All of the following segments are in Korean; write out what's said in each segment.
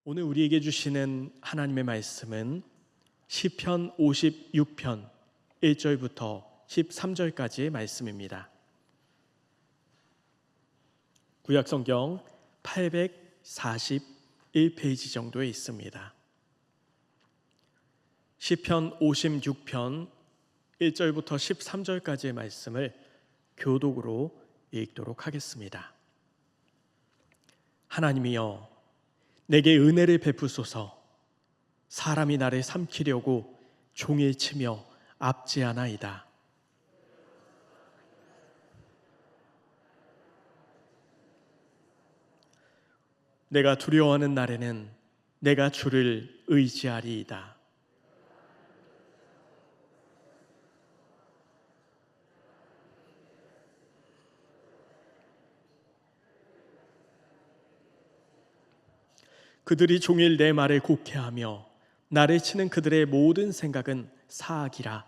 오늘 우리에게 주시는 하나님의 말씀은 시편 56편 1절부터 13절까지의 말씀입니다. 구약성경 841페이지 정도에 있습니다. 시편 56편 1절부터 13절까지의 말씀을 교독으로 읽도록 하겠습니다. 하나님이여, 내게 은혜를 베푸소서. 사람이 나를 삼키려고 종일 치며 압제하나이다. 내가 두려워하는 날에는 내가 주를 의지하리이다. 그들이 종일 내 말을 곡해하며 나를 치는 그들의 모든 생각은 사악이라.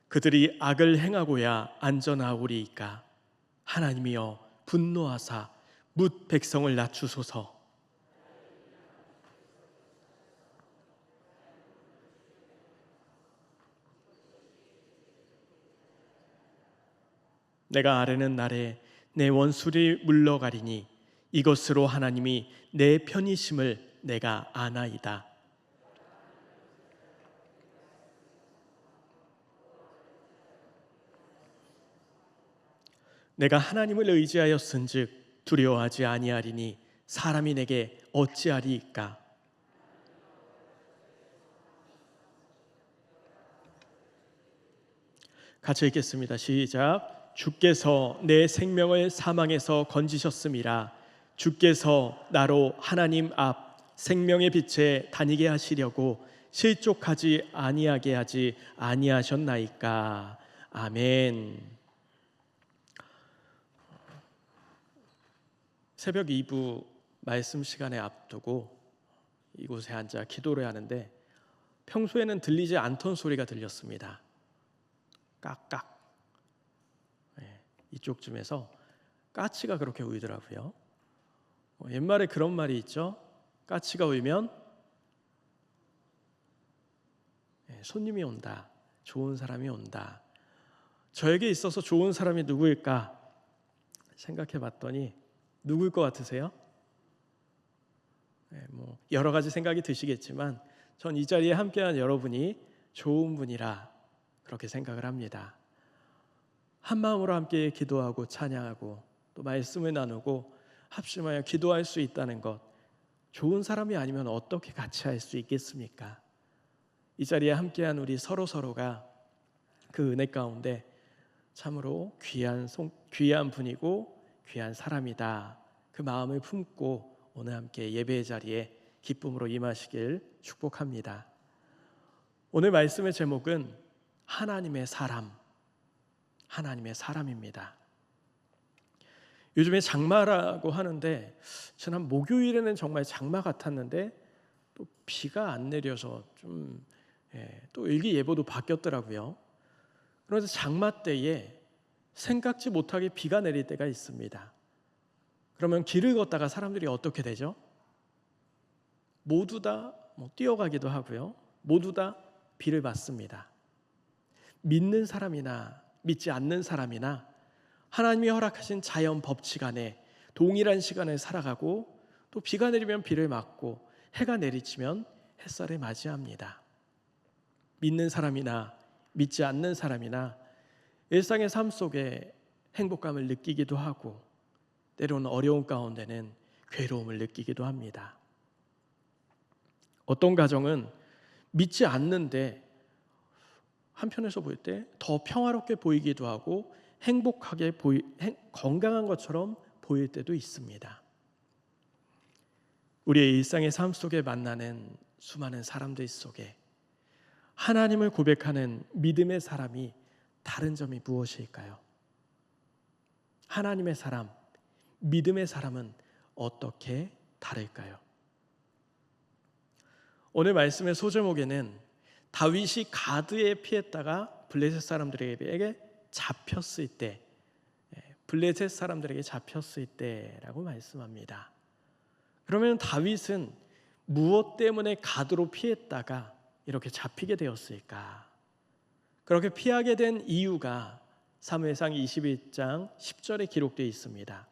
그들이 악을 행하고야 안전하오리이까. 하나님이여, 분노하사 뭇 백성을 낮추소서. 내가 아뢰는 날에 내 원수를 물러가리니 이것으로 하나님이 내 편이심을 내가 아나이다. 내가 하나님을 의지하였은즉 두려워하지 아니하리니 사람이 내게 어찌하리이까. 같이 읽겠습니다. 시작. 주께서 내 생명을 사망에서 건지셨음이라. 주께서 나로 하나님 앞 생명의 빛에 다니게 하시려고 실족하지 아니하게 하지 아니하셨나이까. 아멘. 새벽 2부 말씀 시간에 앞두고 이곳에 앉아 기도를 하는데 평소에는 들리지 않던 소리가 들렸습니다. 깍깍. 이쪽쯤에서 까치가 그렇게 울더라고요. 옛말에 그런 말이 있죠. 까치가 울면 손님이 온다, 좋은 사람이 온다. 저에게 있어서 좋은 사람이 누구일까 생각해 봤더니 누구일 것 같으세요? 여러 가지 생각이 드시겠지만 전 이 자리에 함께한 여러분이 좋은 분이라 그렇게 생각을 합니다. 한 마음으로 함께 기도하고 찬양하고 또 말씀을 나누고 합심하여 기도할 수 있다는 것, 좋은 사람이 아니면 어떻게 같이 할 수 있겠습니까? 이 자리에 함께한 우리 서로가 그 은혜 가운데 참으로 귀한 분이고 귀한 사람이다, 그 마음을 품고 오늘 함께 예배의 자리에 기쁨으로 임하시길 축복합니다. 오늘 말씀의 제목은 하나님의 사람입니다. 요즘에 장마라고 하는데 지난 목요일에는 정말 장마 같았는데 또 비가 안 내려서 또 일기예보도 바뀌었더라고요. 그래서 장마 때에 생각지 못하게 비가 내릴 때가 있습니다. 그러면 길을 걷다가 사람들이 어떻게 되죠? 모두 다 뛰어가기도 하고요. 모두 다 비를 맞습니다. 믿는 사람이나 믿지 않는 사람이나 하나님이 허락하신 자연 법칙 안에 동일한 시간을 살아가고 또 비가 내리면 비를 맞고 해가 내리치면 햇살을 맞이합니다. 믿는 사람이나 믿지 않는 사람이나 일상의 삶 속에 행복감을 느끼기도 하고 때로는 어려운 가운데는 괴로움을 느끼기도 합니다. 어떤 가정은 믿지 않는데 한편에서 볼 때 더 평화롭게 보이기도 하고 행복하게 건강한 것처럼 보일 때도 있습니다. 우리의 일상의 삶 속에 만나는 수많은 사람들 속에 하나님을 고백하는 믿음의 사람이 다른 점이 무엇일까요? 하나님의 사람, 믿음의 사람은 어떻게 다를까요? 오늘 말씀의 소제목에는 다윗이 가드에 피했다가 블레셋 사람들에게 잡혔을 때 블레셋 사람들에게 잡혔을 때라고 말씀합니다. 그러면 다윗은 무엇 때문에 가드로 피했다가 이렇게 잡히게 되었을까? 그렇게 피하게 된 이유가 사무엘상 21장 10절에 기록되어 있습니다.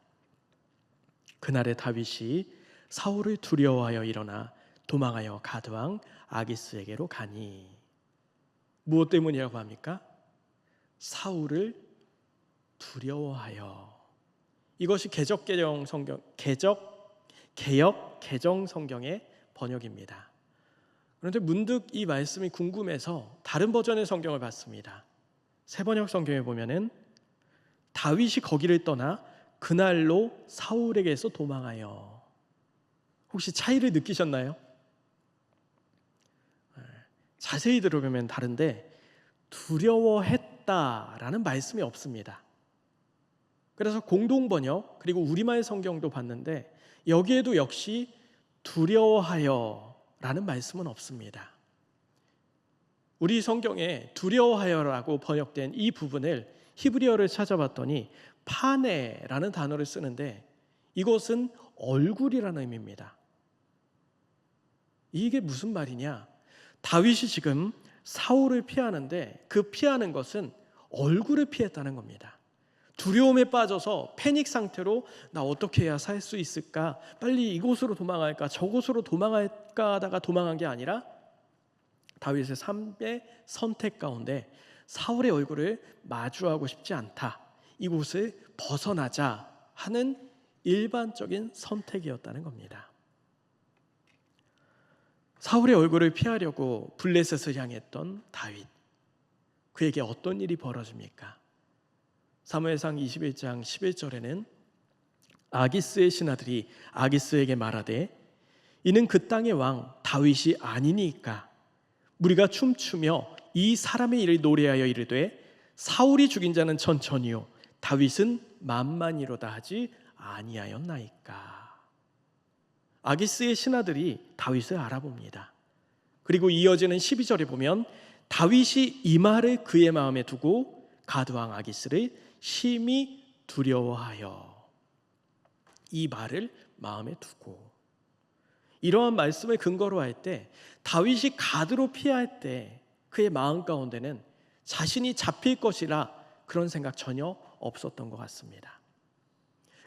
그날에 다윗이 사울을 두려워하여 일어나 도망하여 가드왕 아기스에게로 가니. 무엇 때문이라고 합니까? 사울을 두려워하여. 이것이 개역 개정 성경의 번역입니다. 그런데 문득 이 말씀이 궁금해서 다른 버전의 성경을 봤습니다. 새번역 성경에 보면은 다윗이 거기를 떠나 그날로 사울에게서 도망하여. 혹시 차이를 느끼셨나요? 자세히 들어보면 다른데 두려워했다라는 말씀이 없습니다. 그래서 공동번역 그리고 우리말 성경도 봤는데 여기에도 역시 두려워하여라는 말씀은 없습니다. 우리 성경에 두려워하여라고 번역된 이 부분을 히브리어를 찾아봤더니 파네라는 단어를 쓰는데 이것은 얼굴이라는 의미입니다. 이게 무슨 말이냐? 다윗이 지금 사울을 피하는데 그 피하는 것은 얼굴을 피했다는 겁니다. 두려움에 빠져서 패닉 상태로 나 어떻게 해야 살 수 있을까? 빨리 이곳으로 도망할까? 저곳으로 도망할까 하다가 도망한 게 아니라 다윗의 삶의 선택 가운데 사울의 얼굴을 마주하고 싶지 않다. 이곳을 벗어나자 하는 일반적인 선택이었다는 겁니다. 사울의 얼굴을 피하려고 블레셋을 향했던 다윗. 그에게 어떤 일이 벌어집니까? 사무엘상 21장 11절에는 아기스의 신하들이 아기스에게 말하되 이는 그 땅의 왕 다윗이 아니니까 우리가 춤추며 이 사람의 일을 노래하여 이르되 사울이 죽인 자는 천천히요 다윗은 만만이로다 하지 아니하였나이까. 아기스의 신하들이 다윗을 알아봅니다. 그리고 이어지는 12절에 보면 다윗이 이 말을 그의 마음에 두고 가드왕 아기스를 심히 두려워하여. 이 말을 마음에 두고. 이러한 말씀을 근거로 할 때 다윗이 가드로 피할 때 그의 마음 가운데는 자신이 잡힐 것이라 그런 생각 전혀 없었던 것 같습니다.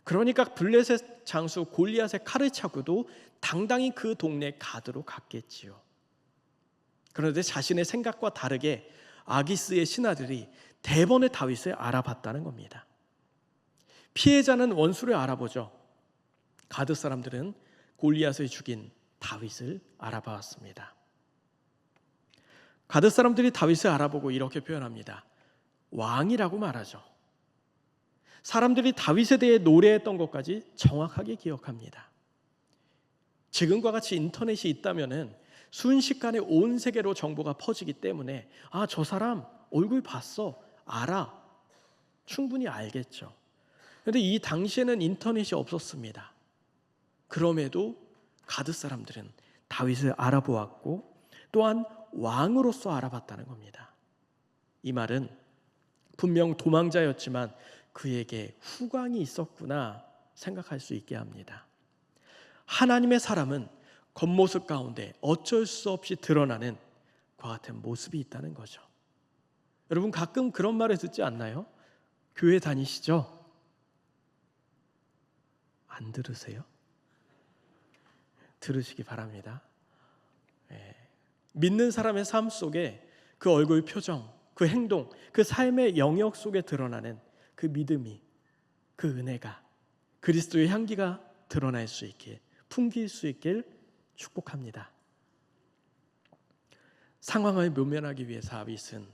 그러니까 블레셋 장수 골리앗의 칼을 차고도 당당히 그 동네 가드로 갔겠지요. 그런데 자신의 생각과 다르게 아기스의 신하들이 대번에 다윗을 알아봤다는 겁니다. 피해자는 원수를 알아보죠. 가드 사람들은 골리앗을 죽인 다윗을 알아봤습니다. 가드 사람들이 다윗을 알아보고 이렇게 표현합니다. 왕이라고 말하죠. 사람들이 다윗에 대해 노래했던 것까지 정확하게 기억합니다. 지금과 같이 인터넷이 있다면은 순식간에 온 세계로 정보가 퍼지기 때문에 저 사람 얼굴 봤어, 알아, 충분히 알겠죠. 그런데 이 당시에는 인터넷이 없었습니다. 그럼에도 가드 사람들은 다윗을 알아보았고 또한 왕으로서 알아봤다는 겁니다. 이 말은 분명 도망자였지만 그에게 후광이 있었구나 생각할 수 있게 합니다. 하나님의 사람은 겉모습 가운데 어쩔 수 없이 드러나는 그와 같은 모습이 있다는 거죠. 여러분 가끔 그런 말을 듣지 않나요? 교회 다니시죠? 안 들으세요? 들으시기 바랍니다. 믿는 사람의 삶 속에 그 얼굴 표정, 그 행동, 그 삶의 영역 속에 드러나는 그 믿음이, 그 은혜가 그리스도의 향기가 드러날 수 있길, 풍길 수 있길 축복합니다. 상황을 묘면하기 위해서 다윗은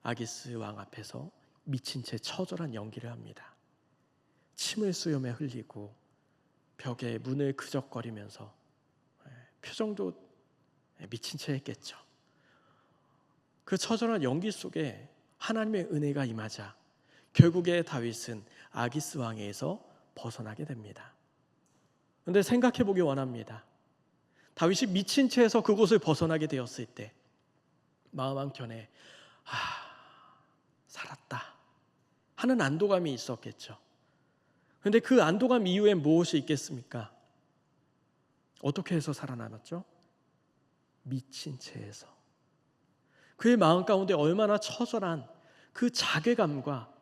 아기스 왕 앞에서 미친 채 처절한 연기를 합니다. 침을 수염에 흘리고 벽에 문을 그적거리면서 표정도 미친 채 했겠죠. 그 처절한 연기 속에 하나님의 은혜가 임하자 결국에 다윗은 아기스 왕에서 벗어나게 됩니다. 그런데 생각해 보기 원합니다. 다윗이 미친 채에서 그곳을 벗어나게 되었을 때 마음 한켠에 살았다 하는 안도감이 있었겠죠. 그런데 그 안도감 이후에 무엇이 있겠습니까? 어떻게 해서 살아남았죠? 미친 채에서. 그의 마음 가운데 얼마나 처절한 그 자괴감과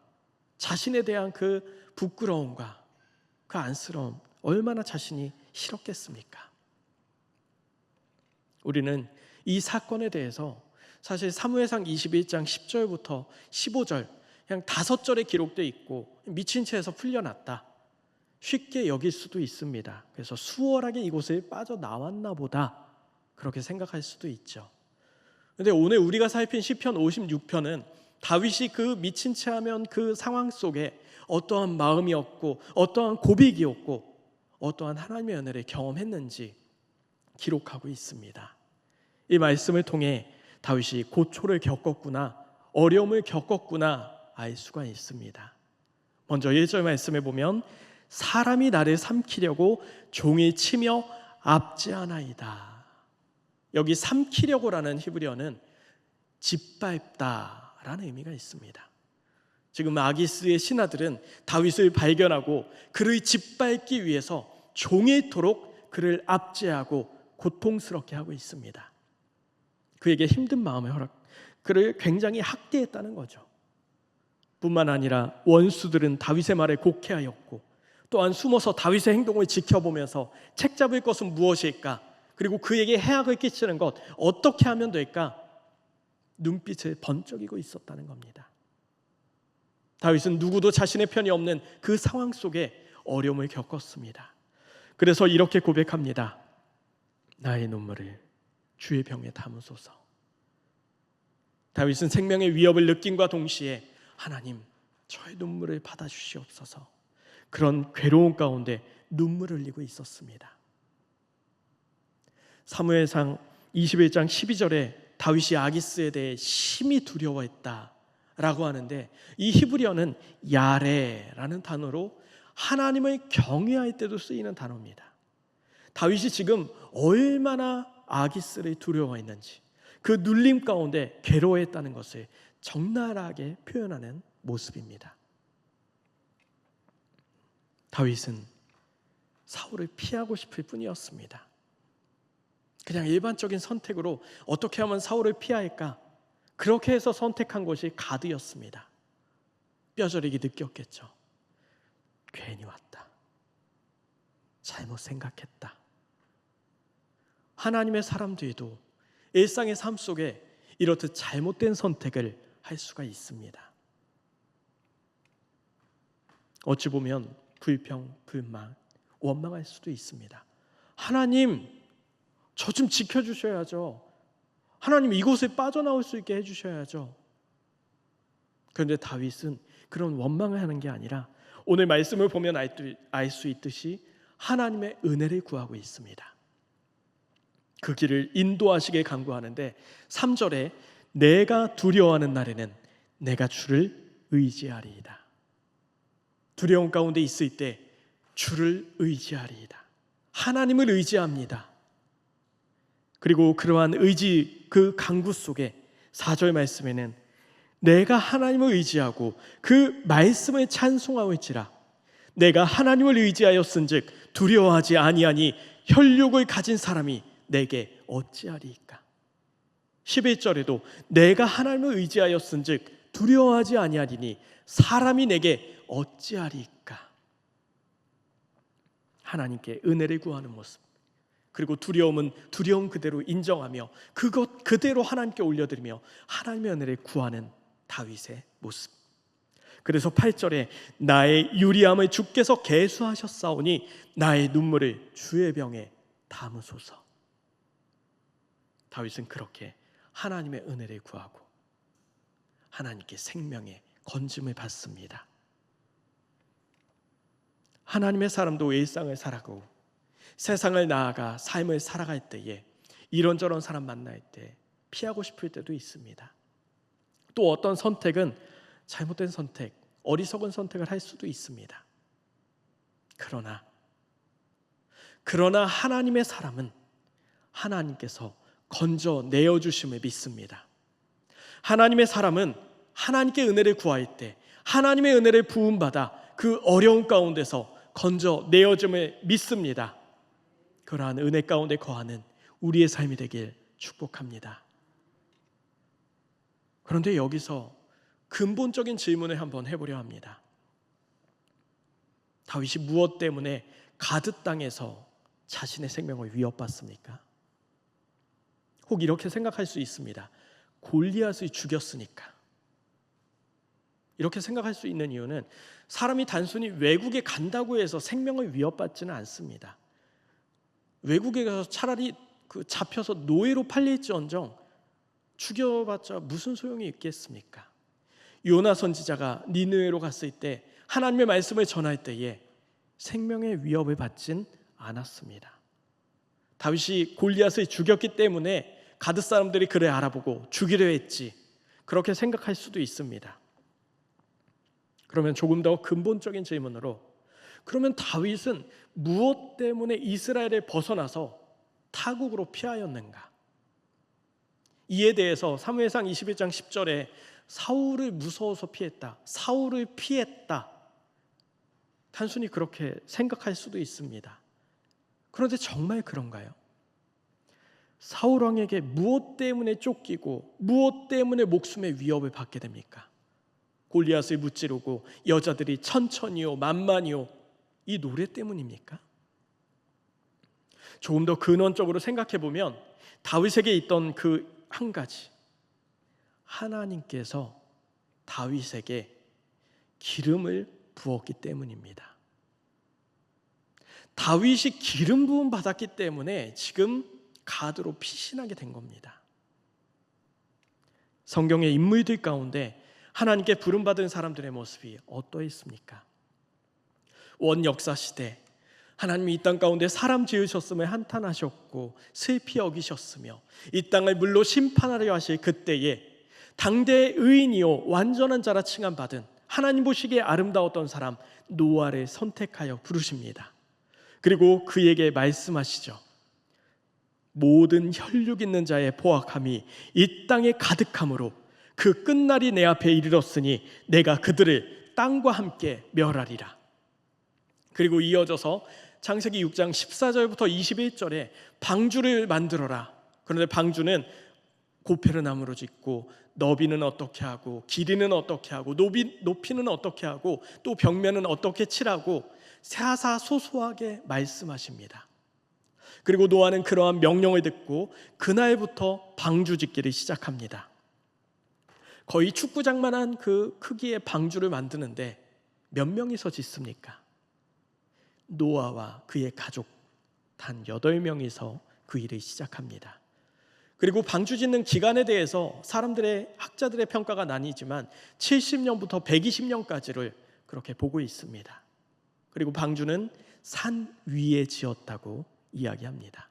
자신에 대한 그 부끄러움과 그 안쓰러움, 얼마나 자신이 싫었겠습니까? 우리는 이 사건에 대해서 사실 사무엘상 21장 10절부터 15절 그냥 5절에 기록되어 있고 미친 채에서 풀려났다, 쉽게 여길 수도 있습니다. 그래서 수월하게 이곳을 빠져나왔나 보다, 그렇게 생각할 수도 있죠. 그런데 오늘 우리가 살핀 시편 56편은 다윗이 그 미친 채 하면 그 상황 속에 어떠한 마음이었고 어떠한 고백이었고 어떠한 하나님의 은혜를 경험했는지 기록하고 있습니다. 이 말씀을 통해 다윗이 고초를 겪었구나, 어려움을 겪었구나 알 수가 있습니다. 먼저 1절 말씀에 보면 사람이 나를 삼키려고 종일 치며 압제하나이다. 여기 삼키려고라는 히브리어는 짓밟다라는 의미가 있습니다. 지금 아기스의 신하들은 다윗을 발견하고 그를 짓밟기 위해서 종일토록 그를 압제하고 고통스럽게 하고 있습니다. 그에게 힘든 마음을 그를 굉장히 학대했다는 거죠. 뿐만 아니라 원수들은 다윗의 말에 곡해하였고 또한 숨어서 다윗의 행동을 지켜보면서 책잡을 것은 무엇일까, 그리고 그에게 해악을 끼치는 것 어떻게 하면 될까, 눈빛을 번쩍이고 있었다는 겁니다. 다윗은 누구도 자신의 편이 없는 그 상황 속에 어려움을 겪었습니다. 그래서 이렇게 고백합니다. 나의 눈물을 주의 병에 담으소서. 다윗은 생명의 위협을 느낀과 동시에 하나님, 저의 눈물을 받아주시옵소서, 그런 괴로운 가운데 눈물을 흘리고 있었습니다. 사무엘상 21장 12절에 다윗이 아기스에 대해 심히 두려워했다라고 하는데 이 히브리어는 야레라는 단어로 하나님을 경외할 때도 쓰이는 단어입니다. 다윗이 지금 얼마나 아기스를 두려워했는지, 그 눌림 가운데 괴로워했다는 것을 적나라하게 표현하는 모습입니다. 다윗은 사울을 피하고 싶을 뿐이었습니다. 그냥 일반적인 선택으로 어떻게 하면 사울을 피할까, 그렇게 해서 선택한 것이 가드였습니다. 뼈저리게 느꼈겠죠. 괜히 왔다, 잘못 생각했다. 하나님의 사람들도 일상의 삶 속에 이렇듯 잘못된 선택을 할 수가 있습니다. 어찌 보면 불평, 불만, 원망할 수도 있습니다. 하나님, 저 좀 지켜주셔야죠. 하나님, 이곳에 빠져나올 수 있게 해주셔야죠. 그런데 다윗은 그런 원망을 하는 게 아니라 오늘 말씀을 보면 알 수 있듯이 하나님의 은혜를 구하고 있습니다. 그 길을 인도하시게 간구하는데 3절에 내가 두려워하는 날에는 내가 주를 의지하리이다. 두려움 가운데 있을 때 주를 의지하리이다. 하나님을 의지합니다. 그리고 그러한 의지, 그 간구 속에 4절 말씀에는 내가 하나님을 의지하고 그 말씀을 찬송하올지라. 내가 하나님을 의지하였은즉 두려워하지 아니하니 혈육을 가진 사람이 내게 어찌하리이까. 11절에도 내가 하나님을 의지하였은즉 두려워하지 아니하리니 사람이 내게 어찌하리이까. 하나님께 은혜를 구하는 모습, 그리고 두려움은 두려움 그대로 인정하며 그것 그대로 하나님께 올려드리며 하나님의 은혜를 구하는 다윗의 모습. 그래서 8절에 나의 유리함을 주께서 계수하셨사오니 나의 눈물을 주의 병에 담으소서. 다윗은 그렇게 하나님의 은혜를 구하고 하나님께 생명의 건짐을 받습니다. 하나님의 사람도 일상을 살아가고 세상을 나아가 삶을 살아갈 때에 이런저런 사람 만날 때 피하고 싶을 때도 있습니다. 또 어떤 선택은 잘못된 선택, 어리석은 선택을 할 수도 있습니다. 그러나 하나님의 사람은 하나님께서 건져 내어주심을 믿습니다. 하나님의 사람은 하나님께 은혜를 구할 때 하나님의 은혜를 부음받아 그 어려운 가운데서 건져 내어줌을 믿습니다. 그러한 은혜 가운데 거하는 우리의 삶이 되길 축복합니다. 그런데 여기서 근본적인 질문을 한번 해보려 합니다. 다윗이 무엇 때문에 가드 땅에서 자신의 생명을 위협받습니까? 혹 이렇게 생각할 수 있습니다. 골리앗을 죽였으니까. 이렇게 생각할 수 있는 이유는 사람이 단순히 외국에 간다고 해서 생명을 위협받지는 않습니다. 외국에 가서 차라리 잡혀서 노예로 팔릴지언정 죽여봤자 무슨 소용이 있겠습니까? 요나 선지자가 니느웨로 갔을 때 하나님의 말씀을 전할 때에 생명의 위협을 받진 않았습니다. 다윗이 골리앗을 죽였기 때문에 가드 사람들이 그를 알아보고 죽이려 했지, 그렇게 생각할 수도 있습니다. 그러면 조금 더 근본적인 질문으로, 그러면 다윗은 무엇 때문에 이스라엘을 벗어나서 타국으로 피하였는가? 이에 대해서 사무엘상 21장 10절에 사울을 무서워서 피했다, 사울을 피했다, 단순히 그렇게 생각할 수도 있습니다. 그런데 정말 그런가요? 사울 왕에게 무엇 때문에 쫓기고 무엇 때문에 목숨의 위협을 받게 됩니까? 골리앗을 무찌르고 여자들이 천천히요 만만히요, 이 노래 때문입니까? 조금 더 근원적으로 생각해 보면 다윗에게 있던 그 한 가지, 하나님께서 다윗에게 기름을 부었기 때문입니다. 다윗이 기름 부음 받았기 때문에 지금 가드로 피신하게 된 겁니다. 성경의 인물들 가운데 하나님께 부름받은 사람들의 모습이 어떠했습니까? 원역사 시대 하나님이 이 땅 가운데 사람 지으셨음을 한탄하셨고 슬피 여기셨으며 이 땅을 물로 심판하려 하실 그때에 당대의 의인이요 완전한 자라 칭함받은 하나님 보시기에 아름다웠던 사람 노아를 선택하여 부르십니다. 그리고 그에게 말씀하시죠. 모든 혈육 있는 자의 포악함이 이 땅에 가득함으로 그 끝날이 내 앞에 이르렀으니 내가 그들을 땅과 함께 멸하리라. 그리고 이어져서 창세기 6장 14절부터 21절에 방주를 만들어라. 그런데 방주는 고페르나무로 짓고 너비는 어떻게 하고 길이는 어떻게 하고 높이는 어떻게 하고 또 벽면은 어떻게 칠하고 사사소소하게 말씀하십니다. 그리고 노아는 그러한 명령을 듣고 그날부터 방주 짓기를 시작합니다. 거의 축구장만한 그 크기의 방주를 만드는데 몇 명이서 짓습니까? 노아와 그의 가족 단 8명이서 그 일을 시작합니다. 그리고 방주 짓는 기간에 대해서 사람들의 학자들의 평가가 나뉘지만 70년부터 120년까지를 그렇게 보고 있습니다. 그리고 방주는 산 위에 지었다고 이야기합니다.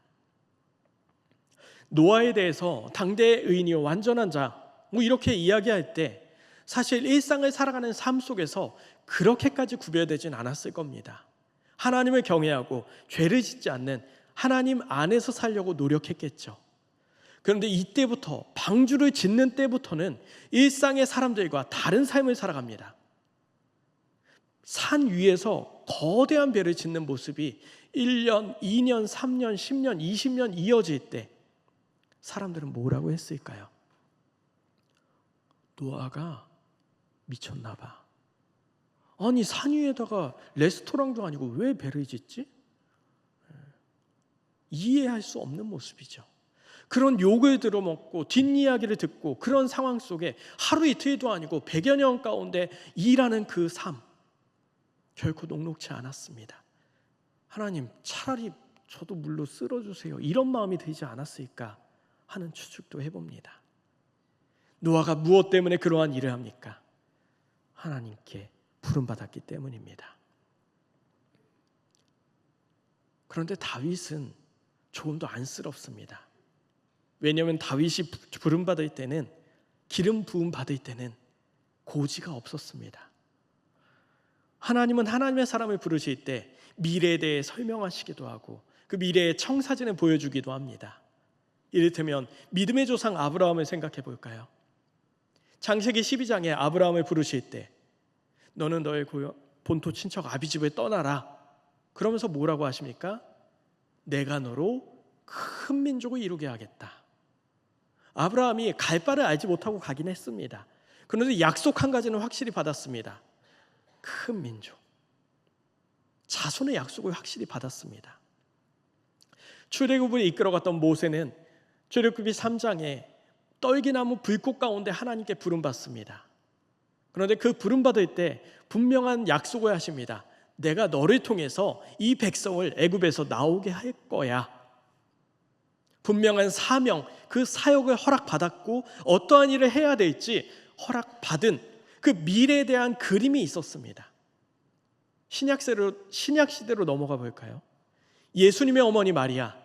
노아에 대해서 당대의 의인이요 완전한 자 이렇게 이야기할 때 사실 일상을 살아가는 삶 속에서 그렇게까지 구별되진 않았을 겁니다. 하나님을 경외하고 죄를 짓지 않는 하나님 안에서 살려고 노력했겠죠. 그런데 이때부터 방주를 짓는 때부터는 일상의 사람들과 다른 삶을 살아갑니다. 산 위에서 거대한 배를 짓는 모습이 1년, 2년, 3년, 10년, 20년 이어질 때 사람들은 뭐라고 했을까요? 노아가 미쳤나 봐. 아니 산 위에다가 레스토랑도 아니고 왜 배를 짓지? 이해할 수 없는 모습이죠. 그런 욕을 들어먹고 뒷이야기를 듣고 그런 상황 속에 하루 이틀도 아니고 100여 년 가운데 일하는 그 삶 결코 녹록지 않았습니다. 하나님 차라리 저도 물로 쓸어주세요, 이런 마음이 들지 않았을까 하는 추측도 해봅니다. 노아가 무엇 때문에 그러한 일을 합니까? 하나님께 부름받았기 때문입니다. 그런데 다윗은 조금 더 안쓰럽습니다. 왜냐하면 다윗이 부름받을 때는, 기름 부음 받을 때는 고지가 없었습니다. 하나님은 하나님의 사람을 부르실 때 미래에 대해 설명하시기도 하고 그 미래의 청사진을 보여주기도 합니다. 이를테면 믿음의 조상 아브라함을 생각해 볼까요? 창세기 12장에 아브라함을 부르실 때 너는 너의 본토 친척 아비집에 떠나라. 그러면서 뭐라고 하십니까? 내가 너로 큰 민족을 이루게 하겠다. 아브라함이 갈 바를 알지 못하고 가긴 했습니다. 그런데 약속 한 가지는 확실히 받았습니다. 큰 민족, 자손의 약속을 확실히 받았습니다. 출애굽을 이끌어갔던 모세는 출애굽기 3장에 떨기나무 불꽃 가운데 하나님께 부름받습니다. 그런데 그 부름받을 때 분명한 약속을 하십니다. 내가 너를 통해서 이 백성을 애굽에서 나오게 할 거야. 분명한 사명, 그 사역을 허락받았고 어떠한 일을 해야 될지 허락받은 그 미래에 대한 그림이 있었습니다. 신약 시대로 넘어가 볼까요? 예수님의 어머니 마리아,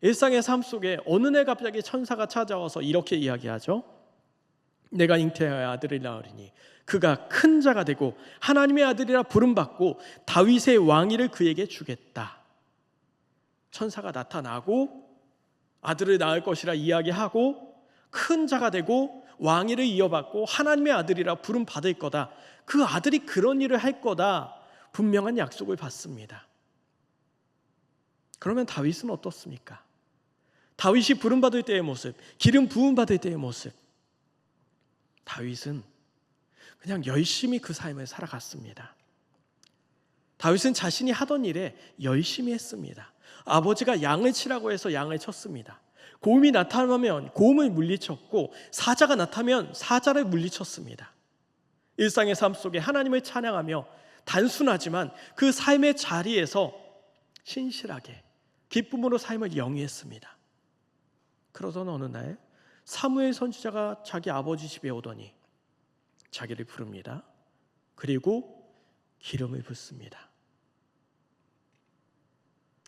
일상의 삶 속에 어느 날 갑자기 천사가 찾아와서 이렇게 이야기하죠. 내가 잉태하여 아들을 낳으리니 그가 큰 자가 되고 하나님의 아들이라 부름받고 다윗의 왕위를 그에게 주겠다. 천사가 나타나고 아들을 낳을 것이라 이야기하고 큰 자가 되고 왕위를 이어받고 하나님의 아들이라 부름받을 거다. 그 아들이 그런 일을 할 거다. 분명한 약속을 받습니다. 그러면 다윗은 어떻습니까? 다윗이 부름받을 때의 모습, 기름 부음받을 때의 모습, 다윗은 그냥 열심히 그 삶을 살아갔습니다. 다윗은 자신이 하던 일에 열심히 했습니다. 아버지가 양을 치라고 해서 양을 쳤습니다. 고음이 나타나면 고음을 물리쳤고 사자가 나타나면 사자를 물리쳤습니다. 일상의 삶 속에 하나님을 찬양하며 단순하지만 그 삶의 자리에서 신실하게 기쁨으로 삶을 영위했습니다. 그러던 어느 날 사무엘 선지자가 자기 아버지 집에 오더니 자기를 부릅니다. 그리고 기름을 붓습니다.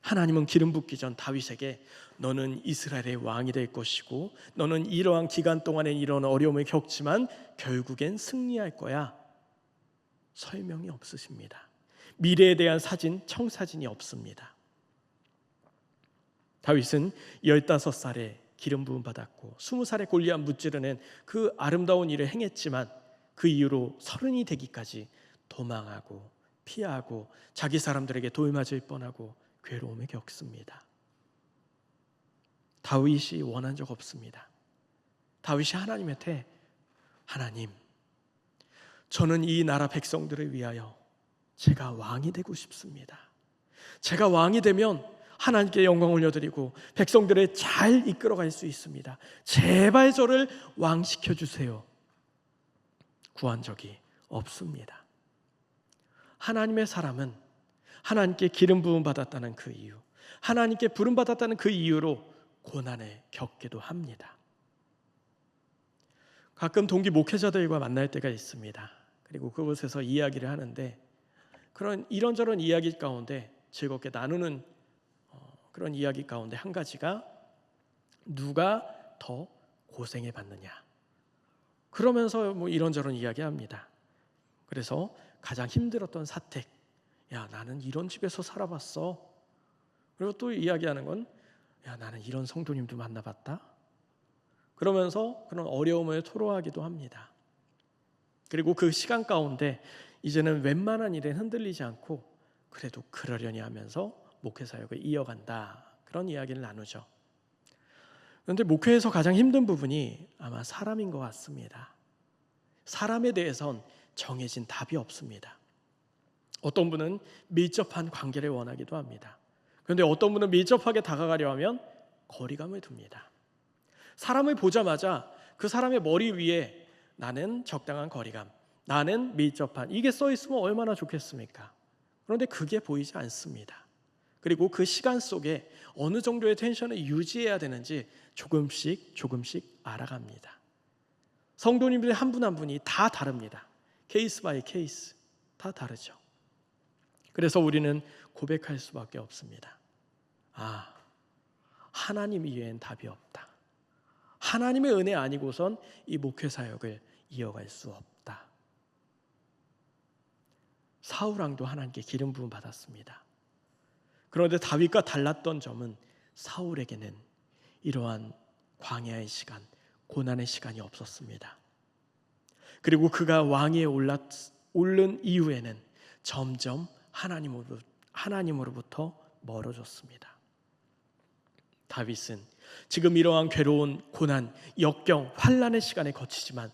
하나님은 기름 붓기 전 다윗에게 너는 이스라엘의 왕이 될 것이고 너는 이러한 기간 동안에 이런 어려움을 겪지만 결국엔 승리할 거야. 설명이 없으십니다. 미래에 대한 청사진이 없습니다. 다윗은 15살에 기름 부음 받았고 20살에 골리앗 무찌르는 그 아름다운 일을 행했지만 그 이후로 30이 되기까지 도망하고 피하고 자기 사람들에게 돌맞을 뻔하고 괴로움을 겪습니다. 다윗이 원한 적 없습니다. 다윗이 하나님한테 하나님, 저는 이 나라 백성들을 위하여 제가 왕이 되고 싶습니다. 제가 왕이 되면 하나님께 영광 올려드리고 백성들을 잘 이끌어갈 수 있습니다. 제발 저를 왕시켜 주세요. 구한 적이 없습니다. 하나님의 사람은 하나님께 기름 부음 받았다는 그 이유, 하나님께 부름 받았다는 그 이유로 고난을 겪기도 합니다. 가끔 동기 목회자들과 만날 때가 있습니다. 그리고 그곳에서 이야기를 하는데 그런 이런저런 이야기 가운데 즐겁게 나누는 그런 이야기 가운데 한 가지가 누가 더 고생해 봤느냐. 그러면서 이런저런 이야기합니다. 그래서 가장 힘들었던 사택, 야 나는 이런 집에서 살아봤어. 그리고 또 이야기하는 건 야 나는 이런 성도님도 만나봤다. 그러면서 그런 어려움을 토로하기도 합니다. 그리고 그 시간 가운데 이제는 웬만한 일에 흔들리지 않고 그래도 그러려니 하면서 목회 사역을 이어간다. 그런 이야기를 나누죠. 그런데 목회에서 가장 힘든 부분이 아마 사람인 것 같습니다. 사람에 대해선 정해진 답이 없습니다. 어떤 분은 밀접한 관계를 원하기도 합니다. 그런데 어떤 분은 밀접하게 다가가려 하면 거리감을 둡니다. 사람을 보자마자 그 사람의 머리 위에 나는 적당한 거리감, 나는 밀접한, 이게 써 있으면 얼마나 좋겠습니까? 그런데 그게 보이지 않습니다. 그리고 그 시간 속에 어느 정도의 텐션을 유지해야 되는지 조금씩 알아갑니다. 성도님들 한 분 한 분이 다 다릅니다. 케이스 바이 케이스 다 다르죠. 그래서 우리는 고백할 수밖에 없습니다. 하나님 이외엔 답이 없다. 하나님의 은혜 아니고선 이 목회 사역을 이어갈 수 없다. 사울 왕도 하나님께 기름 부음 받았습니다. 그런데 다윗과 달랐던 점은 사울에게는 이러한 광야의 시간, 고난의 시간이 없었습니다. 그리고 그가 왕위에 오른 이후에는 점점 하나님으로부터 멀어졌습니다. 다윗은 지금 이러한 괴로운 고난, 역경, 환난의 시간에 거치지만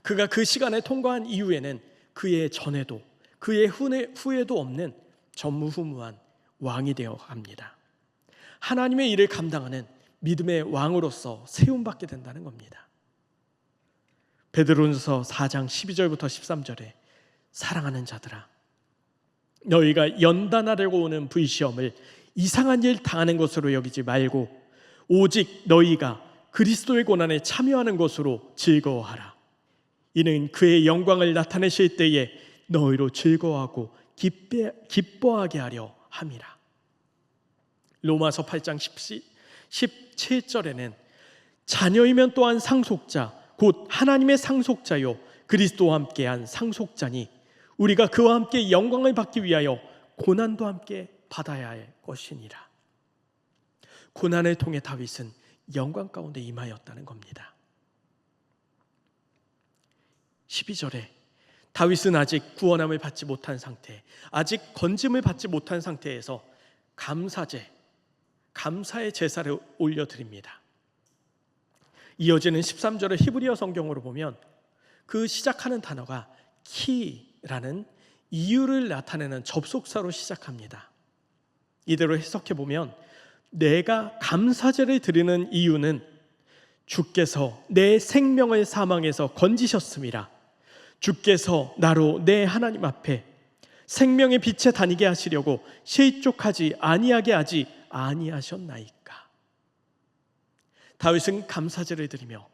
그가 그 시간을 통과한 이후에는 그의 전에도 그의 후에도 없는 전무후무한 왕이 되어 갑니다. 하나님의 일을 감당하는 믿음의 왕으로서 세움받게 된다는 겁니다. 베드로전서 4장 12절부터 13절에 사랑하는 자들아, 너희가 연단하려고 오는 불시험을 이상한 일 당하는 것으로 여기지 말고 오직 너희가 그리스도의 고난에 참여하는 것으로 즐거워하라. 이는 그의 영광을 나타내실 때에 너희로 즐거워하고 기뻐하게 하려 함이라. 로마서 8장 17절에는 자녀이면 또한 상속자 곧 하나님의 상속자요 그리스도와 함께한 상속자니 우리가 그와 함께 영광을 받기 위하여 고난도 함께 받아야 할 것이니라. 고난을 통해 다윗은 영광 가운데 임하였다는 겁니다. 12절에 다윗은 아직 구원함을 받지 못한 상태, 아직 건짐을 받지 못한 상태에서 감사의 제사를 올려드립니다. 이어지는 13절의 히브리어 성경으로 보면 그 시작하는 단어가 키라는 이유를 나타내는 접속사로 시작합니다. 이대로 해석해 보면 내가 감사제를 드리는 이유는 주께서 내 생명을 사망에서 건지셨음이라. 주께서 나로 내 하나님 앞에 생명의 빛에 다니게 하시려고 실족하지 아니하게 하지 아니하셨나이까. 다윗은 감사제를 드리며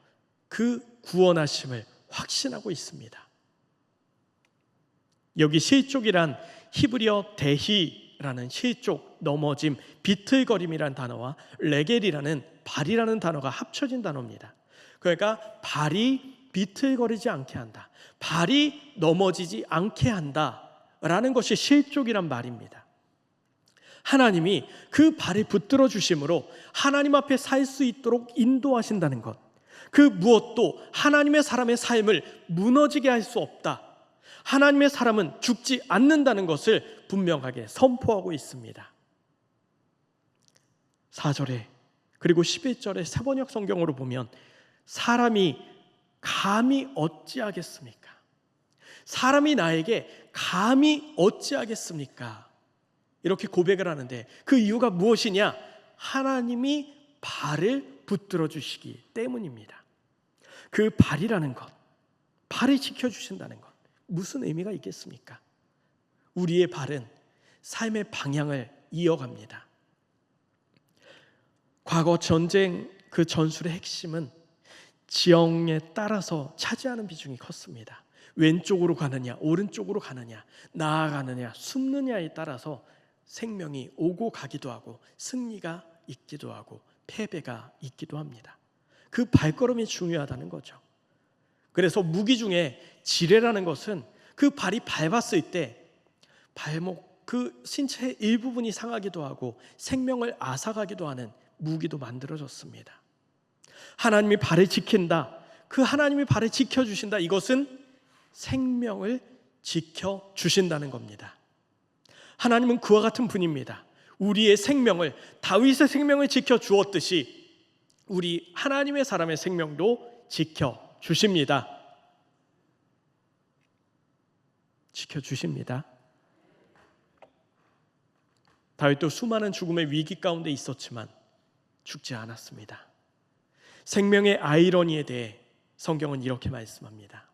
그 구원하심을 확신하고 있습니다. 여기 실족이란 히브리어 데히라는 실족, 넘어짐, 비틀거림이란 단어와 레겔이라는 발이라는 단어가 합쳐진 단어입니다. 그러니까 발이 비틀거리지 않게 한다, 발이 넘어지지 않게 한다라는 것이 실족이란 말입니다. 하나님이 그 발을 붙들어 주심으로 하나님 앞에 살 수 있도록 인도하신다는 것, 그 무엇도 하나님의 사람의 삶을 무너지게 할 수 없다, 하나님의 사람은 죽지 않는다는 것을 분명하게 선포하고 있습니다. 4절에 그리고 11절의 세번역 성경으로 보면 사람이 감히 어찌하겠습니까? 사람이 나에게 감히 어찌하겠습니까? 이렇게 고백을 하는데 그 이유가 무엇이냐? 하나님이 발을 붙들어 주시기 때문입니다. 그 발이라는 것, 발을 지켜주신다는 것, 무슨 의미가 있겠습니까? 우리의 발은 삶의 방향을 이어갑니다. 과거 전쟁 그 전술의 핵심은 지형에 따라서 차지하는 비중이 컸습니다. 왼쪽으로 가느냐, 오른쪽으로 가느냐, 나아가느냐, 숨느냐에 따라서 생명이 오고 가기도 하고 승리가 있기도 하고 패배가 있기도 합니다. 그 발걸음이 중요하다는 거죠. 그래서 무기 중에 지뢰라는 것은 그 발이 밟았을 때 발목, 그 신체의 일부분이 상하기도 하고 생명을 앗아가기도 하는 무기도 만들어졌습니다. 하나님이 발을 지킨다, 그 하나님이 발을 지켜주신다, 이것은 생명을 지켜주신다는 겁니다. 하나님은 그와 같은 분입니다. 우리의 생명을, 다윗의 생명을 지켜주었듯이 우리 하나님의 사람의 생명도 지켜주십니다. 지켜주십니다. 다윗도 수많은 죽음의 위기 가운데 있었지만 죽지 않았습니다. 생명의 아이러니에 대해 성경은 이렇게 말씀합니다.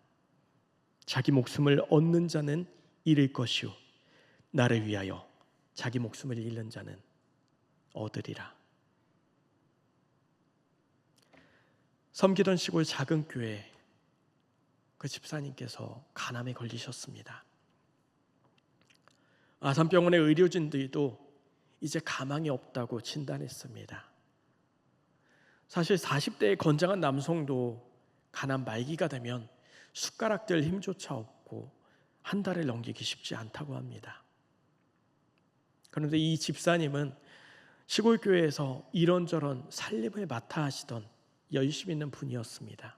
자기 목숨을 얻는 자는 잃을 것이요 나를 위하여 자기 목숨을 잃는 자는 얻으리라. 섬기던 시골 작은 교회 그 집사님께서 간암에 걸리셨습니다. 아산병원의 의료진들도 이제 가망이 없다고 진단했습니다. 사실 40대의 건장한 남성도 간암 말기가 되면 숟가락들 힘조차 없고 한 달을 넘기기 쉽지 않다고 합니다. 그런데 이 집사님은 시골 교회에서 이런저런 살림을 맡아 하시던 열심히 있는 분이었습니다.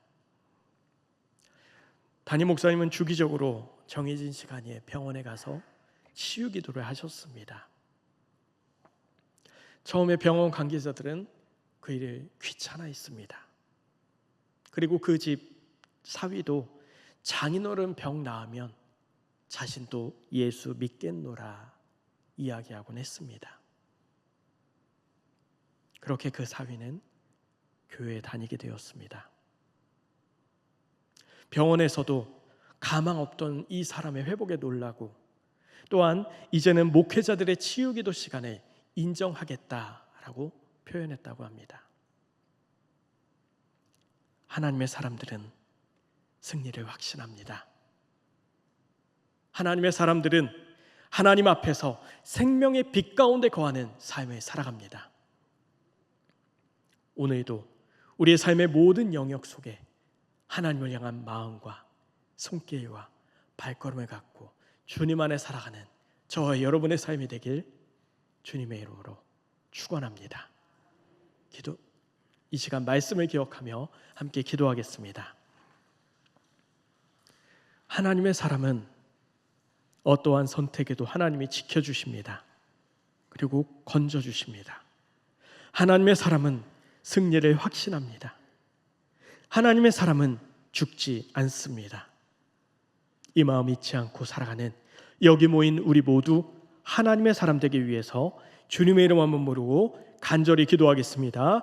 담임 목사님은 주기적으로 정해진 시간에 병원에 가서 치유 기도를 하셨습니다. 처음에 병원 관계자들은 그 일을 귀찮아했습니다. 그리고 그 집 사위도 장인어른 병 나으면 자신도 예수 믿겠노라 이야기하곤 했습니다. 그렇게 그 사위는 교회에 다니게 되었습니다. 병원에서도 가망 없던 이 사람의 회복에 놀라고, 또한 이제는 목회자들의 치유기도 시간을 인정하겠다라고 표현했다고 합니다. 하나님의 사람들은 승리를 확신합니다. 하나님의 사람들은 하나님 앞에서 생명의 빛 가운데 거하는 삶을 살아갑니다. 오늘도 우리의 삶의 모든 영역 속에 하나님을 향한 마음과 손길과 발걸음을 갖고 주님 안에 살아가는 저와 여러분의 삶이 되길 주님의 이름으로 축원합니다. 이 시간 말씀을 기억하며 함께 기도하겠습니다. 하나님의 사람은 어떠한 선택에도 하나님이 지켜주십니다. 그리고 건져주십니다. 하나님의 사람은 승리를 확신합니다. 하나님의 사람은 죽지 않습니다. 이 마음 잊지 않고 살아가는 여기 모인 우리 모두 하나님의 사람 되기 위해서 주님의 이름 한번 부르고 간절히 기도하겠습니다.